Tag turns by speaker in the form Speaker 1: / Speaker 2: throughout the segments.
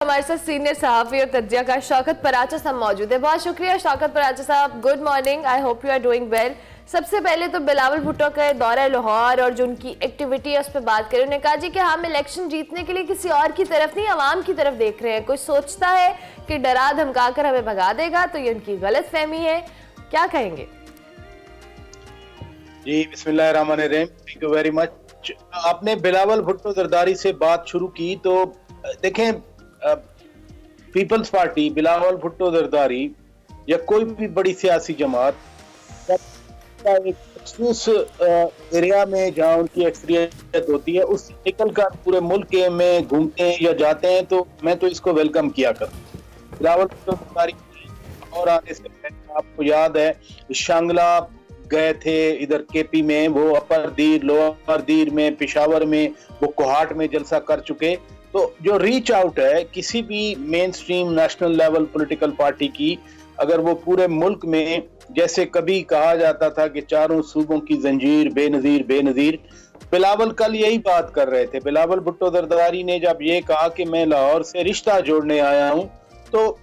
Speaker 1: हमारे साथ सीनियर सहाफी और तज्जिया का शौकत पराचा साहब मौजूद है। बहुत शुक्रिया शौकत पराचा साहब, good morning, I hope you are doing well. सबसे पहले तो बिलावल भुट्टो का दौरा लाहौर और जो उनकी एक्टिविटी है उस पर बात करें। उन्होंने कहा जी कि हम इलेक्शन जीतने के लिए किसी और की तरफ नहीं, आवाम की तरफ देख रहे हैं। कोई सोचता है कि डरा धमका कर हमें भगा देगा तो ये उनकी गलत फहमी है, क्या कहेंगे?
Speaker 2: जी बिस्मिल्लाहिर्रहमानिर्रहीम, थैंक यू वेरी मच। आपने बिलावल भुट्टो जरदारी से बात शुरू की तो देखें, पीपल्स पार्टी, बिलावल भुट्टो जरदारी या कोई भी बड़ी सियासी जमात एक मखसूस एरिया में जहाँ उनकी एक्सपीरियंस होती है उससे निकल कर पूरे मुल्क में घूमते हैं या जाते हैं तो मैं तो इसको वेलकम किया करता। बिलावल भुट्टो जरदारी और आने से पहले आपको याद है शांगला गए थे, इधर केपी में, वो अपर दीर, लोअर दीर में, पेशावर में, वो कोहाट में जलसा कर चुके। तो जो रीच आउट है किसी भी main stream national level political party की, अगर वो पूरे मुल्क में, जैसे कभी कहा जाता था कि चारों सूबों की जंजीर बेनजीर बेनजीर, बिलावल कल यही बात कर रहे थे। बिलावल भुट्टो जरदारी ने जब ये कहा कि मैं लाहौर से रिश्ता जोड़ने आया हूं तो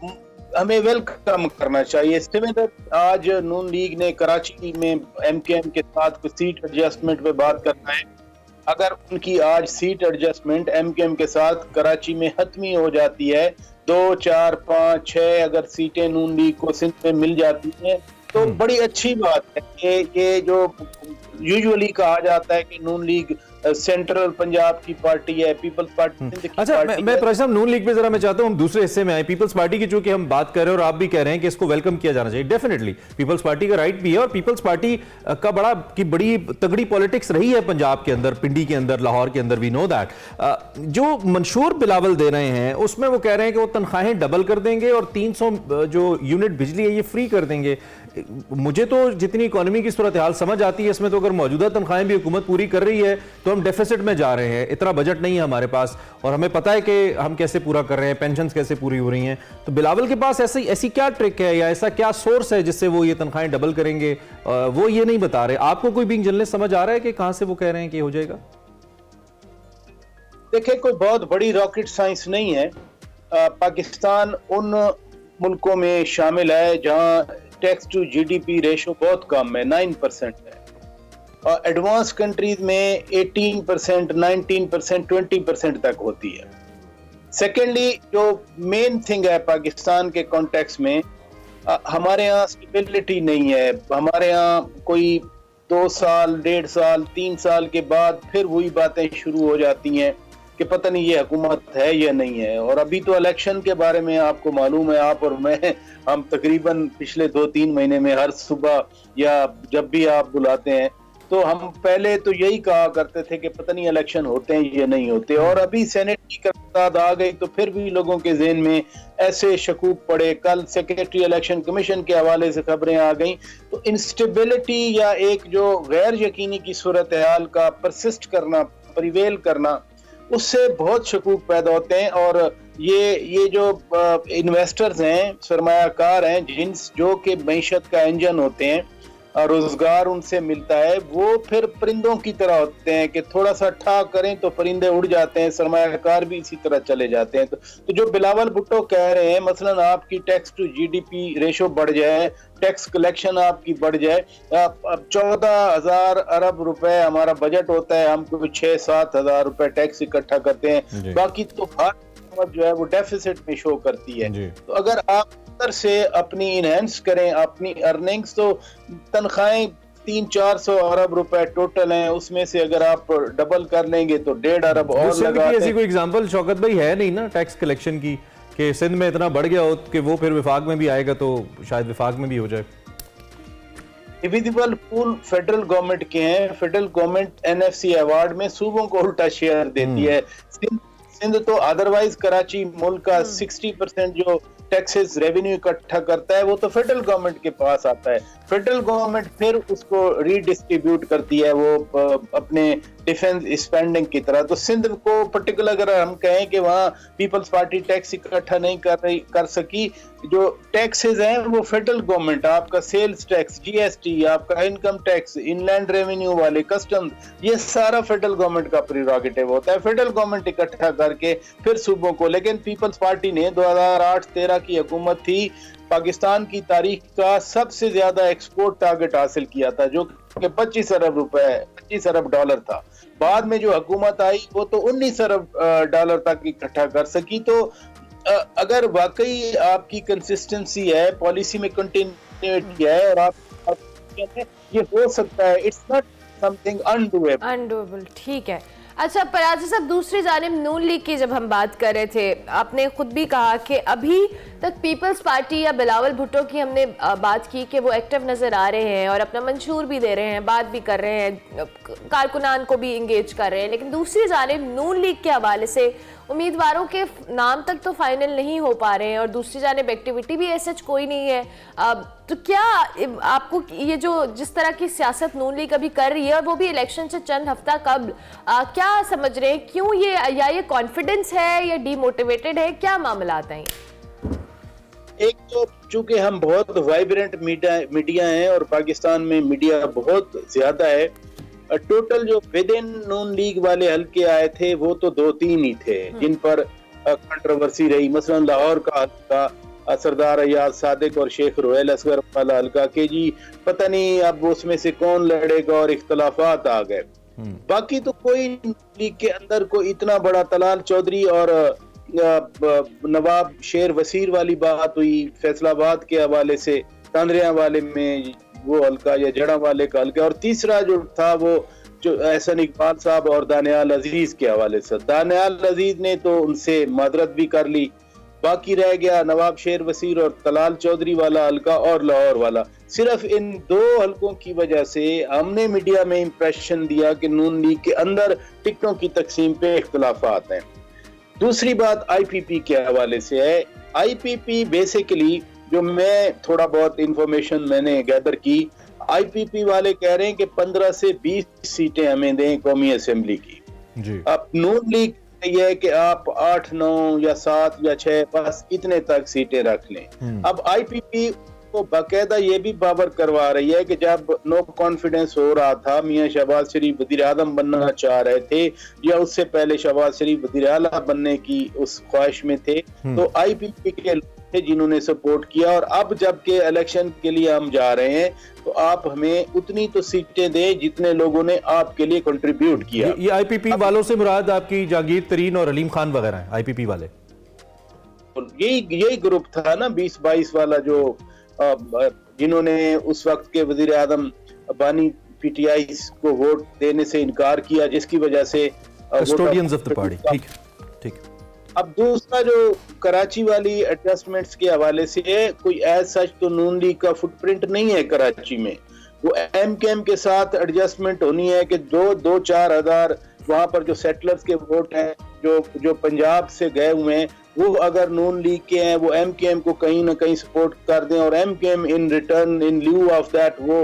Speaker 2: हमें वेलकम करना चाहिए। सिमिलर आज नून लीग ने कराची में एमकेएम के साथ कुछ सीट एडजस्टमेंट पे बात करना है। अगर उनकी आज सीट एडजस्टमेंट एमकेएम के साथ कराची में हतमी हो जाती है, 2, 4, 5, 6 अगर सीटें नून लीग को सिंध में मिल जाती हैं तो बड़ी अच्छी बात है। ये जो यूजुअली कहा जाता है कि नून लीग सेंट्रल पंजाब की पार्टी है, पीपल्स पार्टी।
Speaker 3: अच्छा, मैं प्रश्न नून लीग पे जरा मैं चाहता हूं हम दूसरे हिस्से में आए। पीपल्स पार्टी की चूंकि हम बात कर रहे हैं और आप भी कह रहे हैं कि इसको वेलकम किया जाना चाहिए, डेफिनेटली पीपल्स पार्टी का राइट भी है और पीपल्स पार्टी का बड़ी तगड़ी पॉलिटिक्स रही है पंजाब के अंदर, पिंडी के अंदर, लाहौर के अंदर, वी नो दैट। जो मंशूर बिलावल दे रहे हैं उसमें वो कह रहे हैं कि वो तनख्वाहें डबल कर देंगे और 300 जो यूनिट बिजली है ये फ्री कर देंगे। मुझे तो जितनी इकोनॉमी की सूरत हाल समझ आती है इसमें तो अगर मौजूदा तनख्वाहें भी हुकूमत पूरी कर रही है तो हम डेफिसिट में जा रहे हैं, इतना बजट नहीं है हमारे पास और हमें पता है कि हम कैसे पूरा कर रहे हैं, पेंशन्स कैसे पूरी हो रही हैं। तो बिलावल के पास ऐसी क्या ट्रिक है या ऐसा क्या सोर्स है जिससे वो ये तनख्वाहें डबल करेंगे? वो ये नहीं बता रहे। आपको कोई भी जर्नलिस्ट समझ आ रहा है कि कहां से वो कह रहे हैं कि हो जाएगा?
Speaker 2: देखिए, कोई बहुत बड़ी रॉकेट साइंस नहीं है। पाकिस्तान उन मुल्कों में शामिल है जहां टैक्स टू जीडीपी रेशो बहुत कम है, 9% है, और एडवांस कंट्रीज में 18%, 19%, 20% तक होती है। सेकेंडली, जो मेन थिंग है पाकिस्तान के कॉन्टेक्स्ट में, हमारे यहाँ स्टेबिलिटी नहीं है। हमारे यहाँ कोई 2 साल, 1.5 साल, 3 साल के बाद फिर वही बातें शुरू हो जाती हैं कि पता नहीं ये हुकूमत है या नहीं है। और अभी तो इलेक्शन के बारे में आपको मालूम है, आप और मैं, हम तकरीबन पिछले 2-3 महीने में हर सुबह या जब भी आप बुलाते हैं तो हम पहले तो यही कहा करते थे कि पता नहीं इलेक्शन होते हैं या नहीं होते। और अभी सेनेट की करारदाद आ गई तो फिर भी लोगों के ज़हन में ऐसे शकूक पड़े। कल सेक्रेटरी इलेक्शन कमीशन के हवाले से खबरें आ गई। तो इंस्टेबिलिटी या एक जो गैर यकीनी की सूरत हाल का परसिस्ट करना, प्रिवेल करना, उससे बहुत शकूक पैदा होते हैं। और ये जो इन्वेस्टर्स हैं, सरमायाकार हैं, जो कि मईशत का इंजन होते हैं और रोजगार उनसे मिलता है, वो फिर परिंदों की तरह होते हैं कि थोड़ा सा ठा करें तो परिंदे उड़ जाते हैं, सरमायाकार भी इसी तरह चले जाते हैं। तो जो बिलावल भुट्टो कह रहे हैं, मसलन आपकी टैक्स टू जीडीपी रेशो बढ़ जाए, टैक्स कलेक्शन आपकी बढ़ जाए, अब 14,000 अरब रुपए हमारा बजट होता है, हम कोई 6-7 हजार रुपए टैक्स इकट्ठा करते हैं, बाकी तो जो है वो डेफिसिट में शो करती है। तो अगर आप अंदर से अपनी इनहेंस करें अपनी अर्निंग्स, तो तनख्वाहें 300-400 अरब रुपए टोटल हैं, उसमें से अगर आप डबल कर लेंगे तो 1.5 अरब और लगा।
Speaker 3: ऐसी कोई एग्जांपल शौकत भाई है नहीं ना टैक्स कलेक्शन की कि सिंध में इतना बढ़ गया हो कि वो फिर विफाक में भी आएगा तो शायद विफाक में भी हो जाए।
Speaker 2: डिविजिबल पूल फेडरल गवर्नमेंट के हैं। फेडरल गवर्नमेंट एनएफसी अवार्ड में सूबों को उल्टा शेयर देती है। सिंध तो अदरवाइज कराची मुल्क का 60% जो टैक्सेस रेवेन्यू इकट्ठा करता है वो तो फेडरल गवर्नमेंट के पास आता है। फेडरल गवर्नमेंट फिर उसको रीडिस्ट्रीब्यूट करती है, वो अपने डिफेंस स्पेंडिंग की तरह। तो सिंध को पर्टिकुलर अगर हम कहें कि वहाँ पीपल्स पार्टी टैक्स इकट्ठा नहीं कर सकी, जो टैक्सेस हैं वो फेडरल गवर्नमेंट, आपका सेल्स टैक्स, जीएसटी, आपका इनकम टैक्स, इनलैंड रेवेन्यू वाले, कस्टम्स, ये सारा फेडरल गवर्नमेंट का प्रीरोगेटिव होता है। फेडरल गवर्नमेंट इकट्ठा करके फिर सूबों को, लेकिन पीपल्स पार्टी ने 2008-13 की हुकूमत थी, पाकिस्तान की तारीख का सबसे ज्यादा एक्सपोर्ट टारगेट हासिल किया था, जो कि 25 अरब रुपए, 25 अरब डॉलर था। बाद में जो हुकूमत आई वो तो 19 अरब डॉलर तक इकट्ठा कर सकी। तो अगर वाकई आपकी कंसिस्टेंसी है, पॉलिसी में कंटिन्यूटी है और आप ये हो सकता है, इट्स नॉट समथिंग अनडूएबल।
Speaker 1: ठीक है। अच्छा पराजा साहब, दूसरी जानिब नून लीग की जब हम बात कर रहे थे, आपने खुद भी कहा कि अभी तक पीपल्स पार्टी या बिलावल भुट्टो की हमने बात की कि वो एक्टिव नज़र आ रहे हैं और अपना मंशूर भी दे रहे हैं, बात भी कर रहे हैं, कारकुनान को भी इंगेज कर रहे हैं, लेकिन दूसरी जानिब नून लीग के हवाले से उम्मीदवारों के नाम तक तो फाइनल नहीं हो पा रहे हैं और दूसरी जानिब एक्टिविटी भी ऐसा कोई नहीं है। तो क्या आपको ये जो जिस तरह की सियासत नून लीग अभी कर रही है और वो भी इलेक्शन से चंद हफ्ता कबल, क्या समझ रहे हैं, क्यों ये, या ये कॉन्फिडेंस है या डीमोटिवेटेड है, क्या मामला आता है?
Speaker 2: एक तो चूंकि हम बहुत वाइब्रेंट मीडिया हैं और पाकिस्तान में मीडिया बहुत ज्यादा है, टोटल जो विद इन नून लीग वाले हल्के आए थे वो तो 2-3 ही थे जिन पर कंट्रोवर्सी रही। मसलन लाहौर का हल्का, सरदार अयाज सादिक और शेख रोहेल असगर वाला हल्का के जी पता नहीं अब उसमें से कौन लड़ेगा और इख्तलाफात आ गए। बाकी तो कोई लीग के अंदर कोई इतना बड़ा, तलाल चौधरी और नवाब शेर वसीर वाली बात हुई फैसलाबाद के हवाले से, तांदरिया वाले में वो हल्का या जड़ा वाले का हल्का, और तीसरा जो था वो जो एहसन इकबाल साहब और दानियाल अजीज के हवाले से। दानियाल अजीज ने तो उनसे मादरत भी कर ली, बाकी रह गया नवाब शेर वसीर और तलाल चौधरी वाला हल्का और लाहौर वाला। सिर्फ इन 2 हल्कों की वजह से हमने मीडिया में इंप्रेशन दिया कि नून लीग के अंदर टिकटों की तकसीम पे इख्तलाफात हैं। दूसरी बात आईपीपी के हवाले से है। आईपीपी बेसिकली, जो मैं थोड़ा बहुत इंफॉर्मेशन मैंने गैदर की, आईपीपी वाले कह रहे हैं कि 15 से 20 सीटें हमें दें कौमी असेंबली की जी। अब नून लीग ये है कि आप 8, 9 या 7 या 6 बस इतने तक सीटें रख लें। अब आईपीपी को बाकायदा ये भी बावर करवा रही है कि जब नो कॉन्फिडेंस हो रहा था, मियां शहबाज शरीफ वजीर आजम बनना चाह रहे थे या उससे पहले शहबाज शरीफ वजीर आला बनने की उस ख्वाहिश में थे, तो आईपीपी के लोग थे जिन्होंने सपोर्ट किया। और अब जबकि इलेक्शन के लिए हम जा रहे हैं तो आप हमें उतनी तो सीटें दें जितने लोगों ने आपके लिए कंट्रीब्यूट किया।
Speaker 3: ये आईपीपी वालों से मुराद आपकी जहांगीर तरीन और अलीम खान वगैरह हैं, आईपीपी वाले?
Speaker 2: यही ग्रुप था ना 20-22 वाला, जो जिन्होंने उस वक्त के वजीर आजम बानी पीटीआई को वोट देने से इनकार किया, जिसकी वजह से
Speaker 3: कस्टोडियंस ऑफ द पार्टी। ठीक ठीक। अब
Speaker 2: दूसरा जो कराची वाली एडजस्टमेंट्स के हवाले से है, कोई एज सच तो नून लीग का फुटप्रिंट नहीं है कराची में। वो एमकेएम के साथ एडजस्टमेंट होनी है कि 2-4 हजार वहां पर जो सेटलर्स के वोट हैं जो पंजाब से गए हुए हैं, वो अगर नून लीग के हैं वो एमकेएम को कहीं ना कहीं सपोर्ट कर दें और MQM in return in lieu of that वो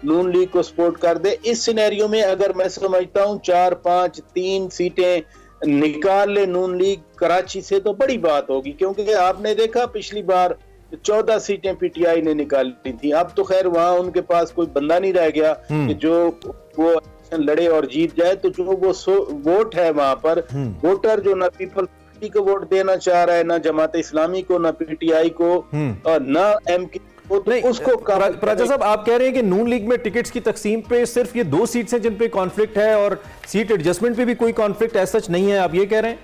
Speaker 2: नून लीग को सपोर्ट कर दे। इस सिनेरियो में अगर मैं समझता हूँ 4, 5, 3 सीटें निकाल ले नून लीग कराची से तो बड़ी बात होगी, क्योंकि आपने देखा पिछली बार 14 सीटें पीटीआई ने निकाली थी। अब तो खैर वहां उनके पास कोई बंदा नहीं रह गया कि जो वो लड़े और जीत जाए, तो जो वो वोट है वहां पर वोटर जो ना पीपल पार्टी को वोट देना चाह रहा है, ना जमात इस्लामी को, ना पीटीआई को और ना एमके को, तो उसको
Speaker 3: राजा साहब आप कह रहे हैं कि नून लीग में टिकट्स की तकसीम पे सिर्फ ये 2 सीट्स हैं जिन पे कॉन्फ्लिक्ट है और सीट एडजस्टमेंट पे भी कोई कॉन्फ्लिक्ट ऐसा सच नहीं है, आप ये कह रहे हैं?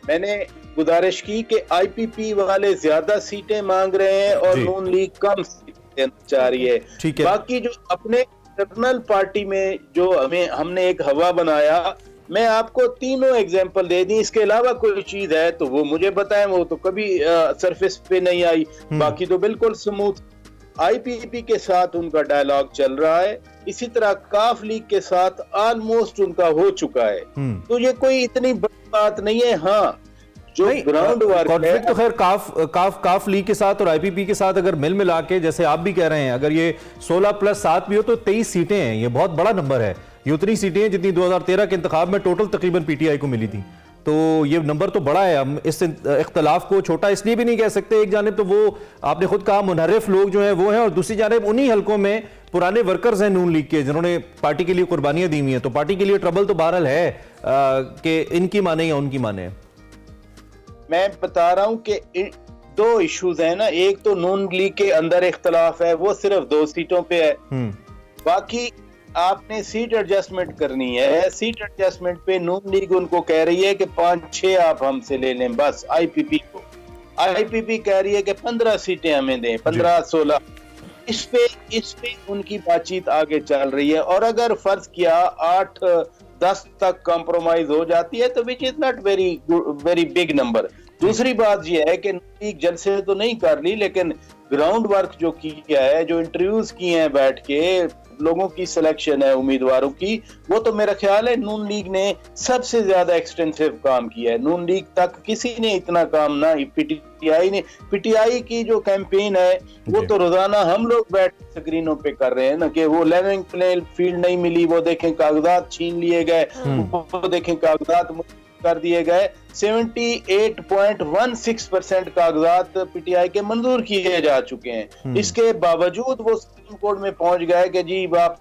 Speaker 2: मैंने गुजारिश की कि आईपीपी वाले ज्यादा सीटें मांग रहे हैं और नून लीग कम सीटें देना चाह रही है।
Speaker 3: ठीक है।
Speaker 2: बाकी जो अपने इंटरनल पार्टी में जो हमने एक हवा बनाया, मैं आपको तीनों एग्जांपल दे दी, इसके अलावा कोई चीज है तो वो मुझे बताएं, वो तो कभी सरफेस पे नहीं आई, बाकी तो बिल्कुल स्मूथ। आईपीपी के साथ उनका डायलॉग चल रहा है, इसी तरह काफ लीग के साथ ऑलमोस्ट उनका हो चुका है, तो ये कोई इतनी बड़ी बात नहीं है। हाँ, जो ग्राउंड वर्क
Speaker 3: कॉन्फ्लिक्ट तो खैर काफ लीग के साथ और आईपीपी के साथ अगर मिल मिला के, जैसे आप भी कह रहे हैं, अगर ये 16+7 भी हो तो 23 सीटें हैं। ये बहुत बड़ा नंबर है। ये उतनी सीटें हैं जितनी 2013 के इंतखाब में टोटल तकरीबन पीटीआई को मिली थी। तो ये नंबर तो बड़ा है। हम इस इख्तलाफ को छोटा इसलिए भी नहीं कह सकते। एक जानिब तो वो आपने खुद कहा मुनहरिफ लोग जो हैं वो हैं, और दूसरी जानिब उन्हीं हलकों में पुराने वर्कर्स हैं नून लीग के जिन्होंने पार्टी के लिए कुर्बानियां दी हुई हैं। तो पार्टी के लिए ट्रबल तो बहरहाल है कि इनकी माने या उनकी माने।
Speaker 2: मैं बता रहा हूं कि दो इश्यूज हैं ना। एक तो नून लीग के अंदर इख्तलाफ है, वो सिर्फ 2 सीटों पे है। बाकी आपने सीट एडजस्टमेंट करनी है। सीट एडजस्टमेंट पे नून लीग उनको कह रही है कि 5-6 आप हमसे ले लें बस। आईपीपी को आईपीपी कह रही है कि 15 सीटें हमें दें, 15-16। इस पे उनकी बातचीत आगे चल रही है। और अगर फर्ज किया 8-10 तक कॉम्प्रोमाइज हो जाती है तो which is not very big number. दूसरी बात यह है कि लीग जलसे तो नहीं कर ली, लेकिन ग्राउंड वर्क जो किया है, जो इंटरव्यूज किए हैं बैठ के, लोगों की सिलेक्शन है उम्मीदवारों की, वो तो मेरा ख्याल है नून लीग ने सबसे ज्यादा एक्सटेंसिव काम किया है। नून लीग तक किसी ने इतना काम ना, पीटीआई ने। पीटीआई की जो कैंपेन है वो तो रोजाना हम लोग बैठ स्क्रीनों पे कर रहे हैं ना, कि वो लेवलिंग प्लेइंग फील्ड नहीं मिली, वो देखें कागजात छीन लिए गए, वो देखें कागजात कर दिए गए। 78.16% कागजात पीटीआई के मंजूर किए जा चुके हैं। इसके बावजूद वो सुप्रीम कोर्ट में पहुंच गए कि जी बाप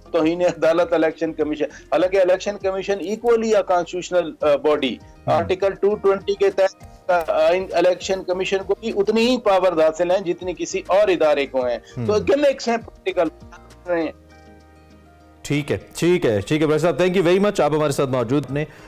Speaker 2: तौहीन अदालत इलेक्शन कमीशन। हालांकि election commission equally a constitutional body, article 220 के तहत इलेक्शन कमीशन को भी उतनी ही पावर हासिल है जितनी किसी और इदारे को है। तो गिमिक्स हैं पॉलिटिकल रहे हैं।
Speaker 3: ठीक है भाई साहब, थैंक यू वेरी मच, आप हमारे साथ मौजूद ने।